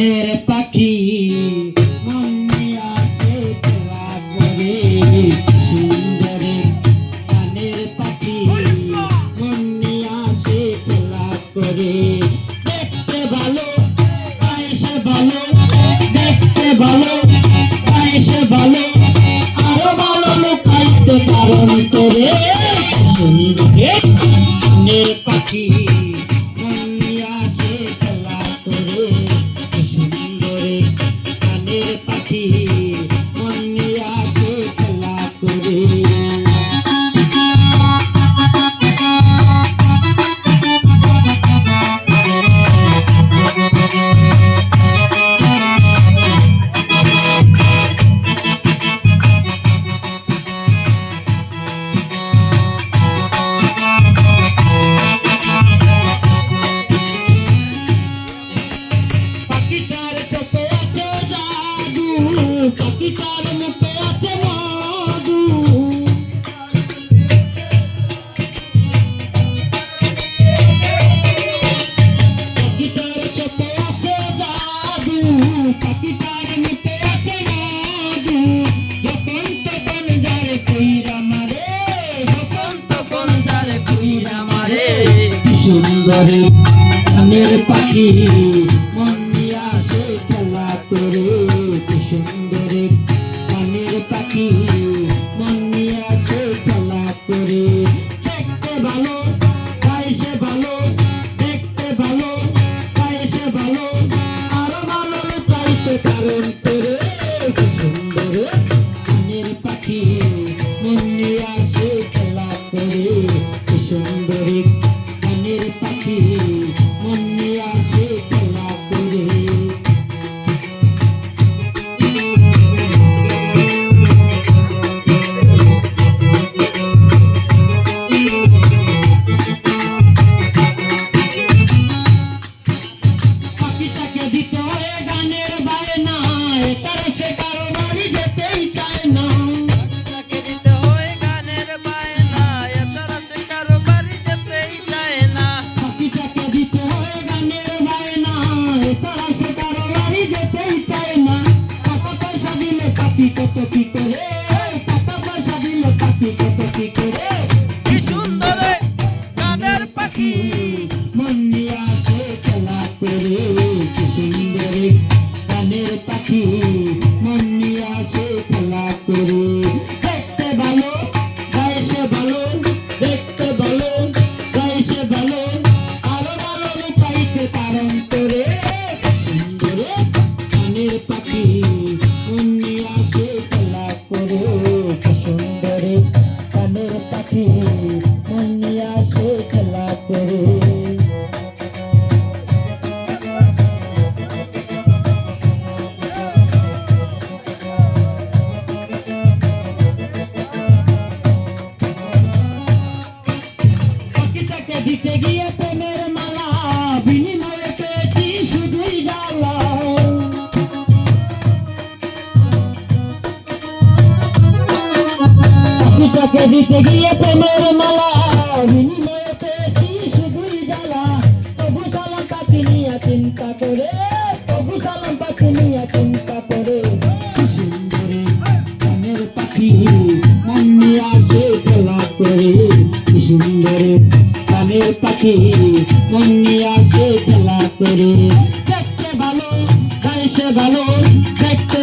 কানের পাখি মন নিয়ে আসে খেলা করে সুন্দরে কানের পাখি মন নিয়ে আসে খেলা করে দেখতে ভালো আয়েশে ভালো দেখতে ভালো আয়েশে ভালো আরো ভালো লুকাইতে কারণ করে সুন্দরে কানের পাখি পাখিটার মুখে আছে মধু পাখিটার চোখে আছে জাদু পাখিটার মুখে আছে মধু যখন তখন যারে কইরা মারে যখন তখন যারে কইরা মারে সুন্দরী কানের পাখি মন নিয়ে আসে খেলা করে সুন্দরী কানের পাখি মন নিয়ে আসে খেলা করে দেখতে ভালো গাইছে ভালো দেখতে ভালো গাইছে ভালো আরো ভালো লুকাইতে কারণ করে সুন্দরী কানের পাখি মন নিয়ে আসে খেলা করে সুন্দরী কানের পাখি মন নিয়ে আসে খেলা করে দিতে হয় গানের বায়না এটার সে কারো বাড়ি যেতেই চায় না তাকে দিতে হয় গানের বায়না এটার সে কারো বাড়ি যেতেই চায় না পাখিটাকে দিতে হয় গানের বায়না এটার সে কারো বাড়ি যেতেই চায় না টাকা পয়সা দিলে পাখি কত কি করে টাকা পয়সা দিলে পাখি কত কি করে কি সুন্দর গানের পাখি মন নিয়ে আসে খেলা করে সুন্দরী কানের পাখি মন নিয়ে আসে খেলা করে দেখতে ভালো গাইছে ভালো দেখতে ভালো গাইছে ভালো আরো ভালো লুকাইতে কারণ করে সুন্দরী কানের পাখি মন নিয়ে আসে খেলা করে সুন্দরী কানের পাখি মন নিয়ে আসে খেলা করে দিতে গিয়ে প্রেমের মালা বিনিময়ে পেয়েছি শুধুই জ্বালা পাখিটাকে দিতে গিয়ে প্রেমের মালা বিনিময়ে পেয়েছি শুধুই জ্বালা তবু সালাম পাখি নিয়ে চিন্তা করে তবু সালাম পাখি নিয়ে চিন্তা করে সুন্দরী কানের পাখি মন নিয়ে আসে খেলা করে সুন্দরী কানের পাখি মন নিয়ে আসে খেলা করে দেখতে ভালো গাইছে ভালো দেখতে